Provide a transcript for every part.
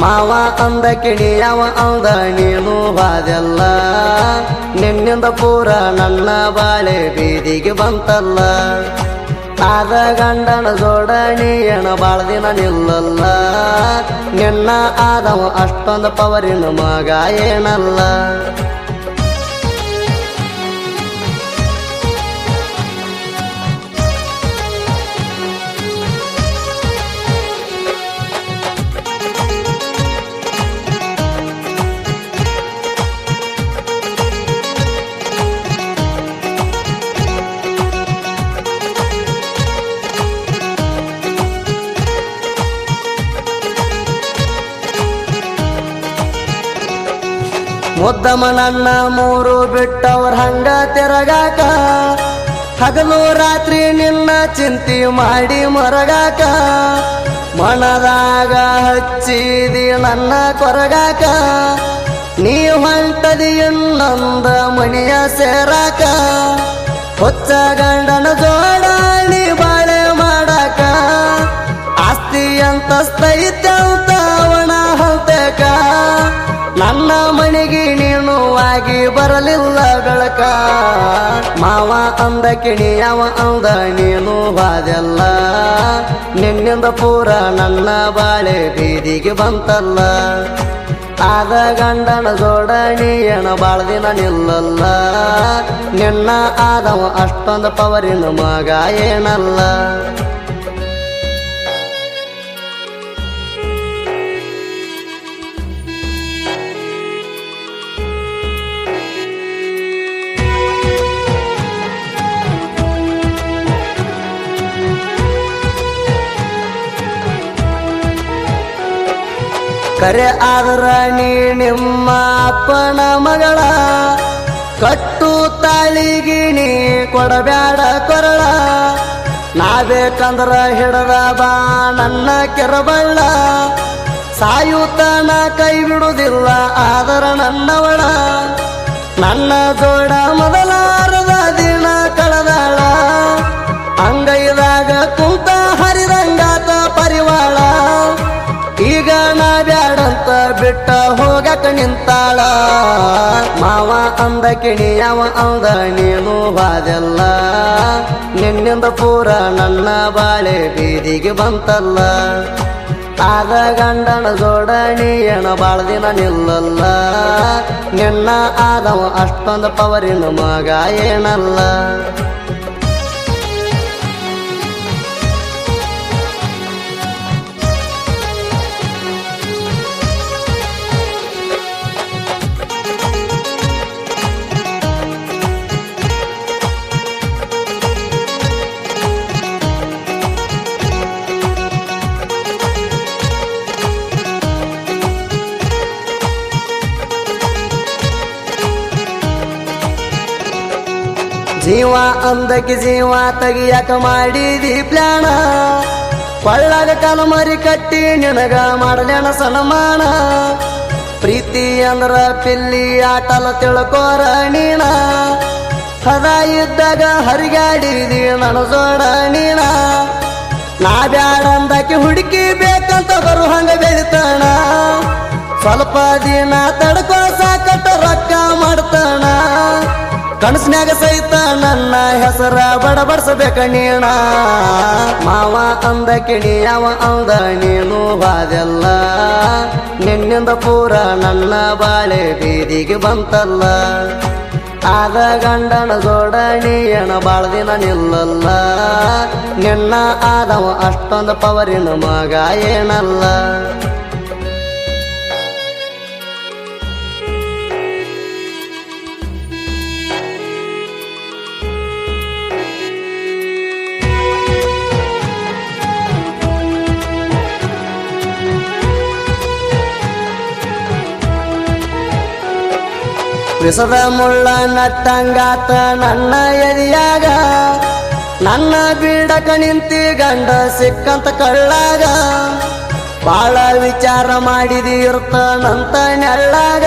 ಮಾವ ಅಂದ ಕಿಣಿಯವ ಅಂದ ನೀನು ಬಾದೆಲ್ಲ ನಿನ್ನಿಂದ ಪೂರ ನನ್ನ ಬಾಳೆ ಬೀದಿಗೆ ಬಂತಲ್ಲ ಆದ ಗಂಡನ ಜೋಡಣಿಯಣ ಬಾಳ ದಿನ ನಿಲ್ಲಲ್ಲ ನಿನ್ನ ಆದವ ಅಷ್ಟೊಂದು ಪವರಿನ ಮಗ ಏನಲ್ಲ ಮುದ್ದಮ ನನ್ನ ಮೂರು ಬಿಟ್ಟವ್ರ ಹಂಗ ತಿರಗಾಕ ಹಗಲು ರಾತ್ರಿ ನಿನ್ನ ಚಿಂತಿ ಮಾಡಿ ಮರಗಾಕ ಮನದಾಗ ಹಚ್ಚಿದಿ ನನ್ನ ಕೊರಗಾಕ ನೀ ಹೊಂಟದಿ ಇನ್ನೊಂದ ಮಣಿಯ ಸೇರಾಕ ಹೊಚ್ಚ ಗಂಡನ ಜೋಡಾಳಿ ಬಾಳೆ ಮಾಡಾಕ ಆಸ್ತಿ ಅಂತಸ್ತೈತಂತ ಅವನ ಹಂತಕ ನನ್ನ ಮನೆಗೆ ನೀನು ಆಗಿ ಬರಲಿಲ್ಲ ಬೆಳಕ ಮಾವ ಅಂದ ಕಿಣಿಯವ ಅಂದ ನೀನು ಬಾದೆಲ್ಲ ನಿನ್ನಿಂದ ಪೂರ ನನ್ನ ಬಾಳೆ ಬೀದಿಗೆ ಬಂತಲ್ಲ ಆದ ಗಂಡನ ಜೋಡಣಿಯಣ ಬಾಳ ದಿನ ನಿಲ್ಲಲ್ಲ ನಿನ್ನ ಆದವ ಅಷ್ಟೊಂದು ಪವರಿನ ಮಗ ಏನಲ್ಲ ಕರೆ ಆದ್ರ ನೀ ನಿಮ್ಮ ಅಪ್ಪನ ಮಗಳ ಕಟ್ಟು ತಾಳಿಗಿ ನೀ ಕೊಡಬ್ಯಾಡ ಕೊರಳ ನಾ ಬೇಕಂದ್ರ ಹಿಡದ ಬಾ ನನ್ನ ಕೆರಬಳ್ಳ ಸಾಯುತನ ಕೈ ಬಿಡುವುದಿಲ್ಲ ಆದರ ನನ್ನವಳ ನನ್ನ ಜೋಡ ಮೊದಲಾರದ ದಿನ ಕಳೆದಾಳ ಅಂಗೈದಾಗ ಕುಂತ ಹರಿದಂಗಾತ ಪರಿವಾಳ ಈಗ ನಾ ಬ್ಯಾಡಂತ ಬಿಟ್ಟ ಹೋಗಕ ನಿಂತಾಳ ಮಾವ ಅಂದ ಕಿಣಿಯವ ಅಂದ ನೀನು ಬಾದೆಲ್ಲ ನಿನ್ನಿಂದ ಪೂರ ನನ್ನ ಬಾಳೆ ಬೀದಿಗೆ ಬಂತಲ್ಲ ಆದ ಗಂಡನ ಜೋಡಣಿಯಣ ಬಾಳ ದಿನ ನಿಲ್ಲಲ್ಲ ನಿನ್ನ ಆದವ ಅಷ್ಟೊಂದು ಪವರಿನ ಮಗ ಏನಲ್ಲ ಜೀವ ಅಂದಕ್ಕೆ ಜೀವ ತೆಗಿಯಾಕ ಮಾಡಿದಿ ಪ್ಲಾನ ಕೊಳ್ಳಾಗ ಕಲಮರಿ ಕಟ್ಟಿ ನಿನಗ ಮಾಡಲೇನ ಸನ್ಮಾನ ಪ್ರೀತಿ ಅಂದ್ರ ಪಿಲ್ಲಿ ಆಟಲ ತಿಳ್ಕೋರ ನೀನ ಹದ ಇದ್ದಾಗ ಹರಿಗಾಡಿದಿ ನನ್ನ ಜೋಡ ನೀನ ನಾ ಬ್ಯಾಡ ಅಂದಕ್ಕೆ ಹುಡುಕಿ ಬೇಕಂತ ಬರು ಹಂಗ ಬೆಳಿತಾನ ಸ್ವಲ್ಪ ದಿನ ತಡ್ಕೋ ಸಾಕಟ್ಟ ರೊಕ್ಕ ಮಾಡ್ತಾನ ಕನಸ್ನ್ಯಾಗ ಸಹಿತ ನನ್ನ ಹೆಸರ ಬಡಬಡ್ಸಬೇಕ ನೀಣ ಮಾವ ಅಂದ ಕಿಣಿಯವ ಅಂದ ನೀನು ಬಾದೆಲ್ಲ ನಿನ್ನಿಂದ ಪೂರ ನನ್ನ ಬಾಳೆ ಬೀದಿಗೆ ಬಂತಲ್ಲ ಆದ ಗಂಡನ ಜೋಡಣಿಯಣ ಬಾಳ ದಿನ ನಿಲ್ಲಲ್ಲ ನಿನ್ನ ಆದವ ಅಷ್ಟೊಂದು ಪವರಿನ ಮಗ ಏನಲ್ಲ ವಿಸದ ಮುಳ್ಳ ನಟ್ಟಂಗಾತ ನನ್ನ ಎದಿಯಾಗ ನನ್ನ ಬೀಡಕ ನಿಂತಿ ಗಂಡ ಸಿಕ್ಕಂತ ಕಳ್ಳಾಗ ಬಾಳ ವಿಚಾರ ಮಾಡಿದಿ ಇರ್ತಾನಂತ ನೆಳ್ಳಾಗ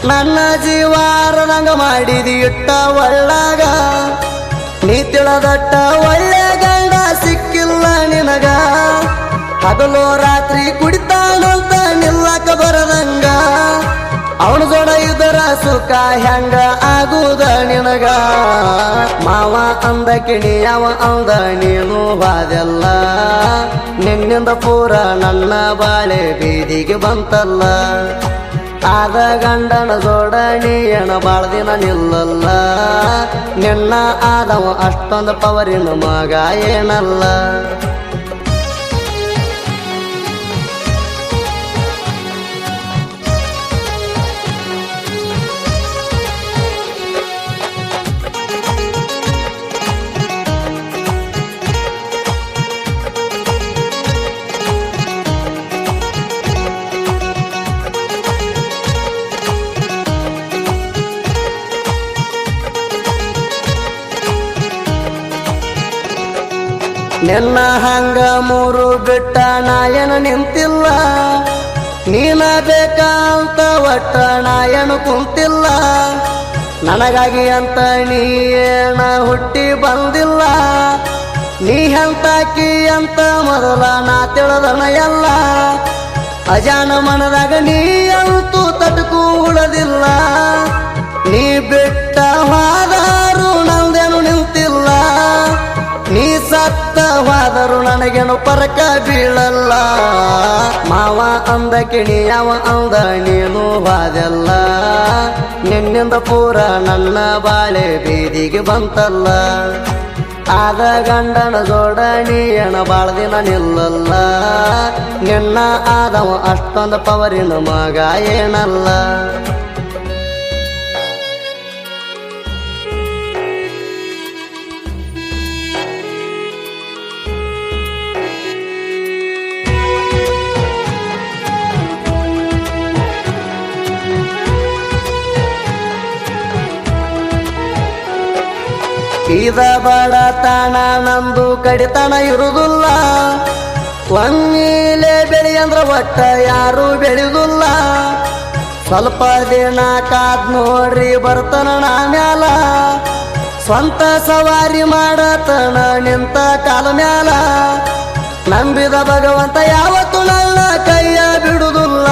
ನನ್ನ ಜೀವಾರದಂಗ ಮಾಡಿದಿ ಇಟ್ಟ ಒಳ್ಳಾಗ ನೀ ತಿಳದಟ್ಟ ಒಳ್ಳೆ ಗಂಡ ಸಿಕ್ಕಿಲ್ಲ ನಿನಗ ಹಗಲು ರಾತ್ರಿ ಕುಡಿತಾನಂತ ಸುಖ ಹೆಂಗ ಆಗುದ ನಿನಗ ಮಾವ ಅಂದ ಕಿಣಿ ಯಾವ ಅಂದ ನೀನು ಬಾದೆಲ್ಲ ನಿನ್ನಿಂದ ಪೂರ ನನ್ನ ಬಾಳೆ ಬೀದಿಗೆ ಬಂತಲ್ಲ ಆದ ಗಂಡನ ಜೋಡಣಿ ಏನ ಬಾಳ ದಿನ ನಿಲ್ಲಲ್ಲ ನಿನ್ನ ಆದವ ಅಷ್ಟೊಂದು ಪವರಿನ ಮಗ ಏನಲ್ಲ ನಿನ್ನ ಹಂಗ ಮೂರು ಬಿಟ್ಟ ನಾಯನ ನಿಂತಿಲ್ಲ ನೀನ ಬೇಕಂತ ಒಟ್ಟ ನಾಯನ ಕುಂತಿಲ್ಲ ನನಗಾಗಿ ಅಂತ ನೀ ಏನ ಹುಟ್ಟಿ ಬಂದಿಲ್ಲ ನೀ ಎಂತಾಕಿ ಅಂತ ಮೊದಲ ನಾ ತಿಳಿದನ ಎಲ್ಲ ಅಜಾನ ಮನದಾಗ ನೀ ಅಂತೂ ತಟಕು ಉಳದಿಲ್ಲ ನೀ ಬಿಟ್ಟ ಹೋದರು ನಂದೇನು ನಿಂತಿಲ್ಲ ನೀ ಸತ್ತವಾದರು ನನಗೇನು ಪರಕ ಬೀಳಲ್ಲ ಮಾವ ಅಂದ ಕಿಣಿ ಯಾವ ಅಂದ ನೀನು ಬಾದೆಲ್ಲ ನಿನ್ನಿಂದ ಪೂರ ನನ್ನ ಬಾಳೆ ಬೀದಿಗೆ ಬಂತಲ್ಲ ಆದ ಗಂಡನ ಜೋಡಣಿ ಏನ ಬಾಳ ದಿನ ನಿಲ್ಲಲ್ಲ ನಿನ್ನ ಆದವ ಅಷ್ಟೊಂದು ಪವರಿನ ಮಗ ಏನಲ್ಲ ಇದ ಬಡತನ ನಂದು ಕಡಿತನ ಇರುವುದಿಲ್ಲ ಒಮ್ಮಿಲೆ ಬೆಳಿ ಅಂದ್ರ ಒಟ್ಟ ಯಾರು ಬೆಳೆಯುವುದಿಲ್ಲ ಸ್ವಲ್ಪ ದಿನ ಕಾದ್ ನೋಡ್ರಿ ಬರ್ತನ ನಾ ಮ್ಯಾಲ ಸ್ವಂತ ಸವಾರಿ ಮಾಡತನ ನಿಂತ ಕಾಲ ಮ್ಯಾಲ ನಂಬಿದ ಭಗವಂತ ಯಾವತ್ತು ನನ್ನ ಕೈಯ ಬಿಡುವುದಿಲ್ಲ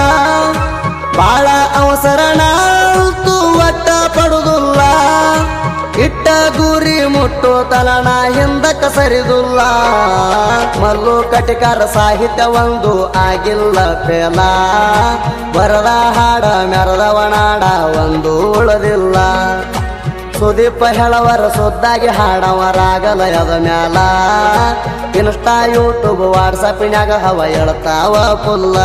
ಬಾಳ ಅವಸರ ನಾಲ್ತು ಒಟ್ಟ ಪಡುವುದಿಲ್ಲ ಇಟ್ಟ ಗುರಿ ಮುಟ್ಟು ತಲನ ಹಿಂದಕ್ಕ ಸರಿದುಲ್ಲ ಮಲ್ಲು ಕಟಿಕಾರ ಸಾಹಿತ್ಯ ಒಂದು ಆಗಿಲ್ಲ ಫೇಲ ಬರದ ಹಾಡ ಮೆರದವನಾಡ ಒಂದು ಉಳದಿಲ್ಲ ಸುದೀಪ ಹೇಳವರ ಸುದ್ದಾಗಿ ಹಾಡವರಾಗಲಯದ ಮ್ಯಾಲ ಇನ್ಸ್ಟಾ ಯೂಟ್ಯೂಬ್ ವಾಟ್ಸಪ್ನ್ಯಾಗ ಹವ ಹೇಳ್ತಾವ ಪುಲ್ಲ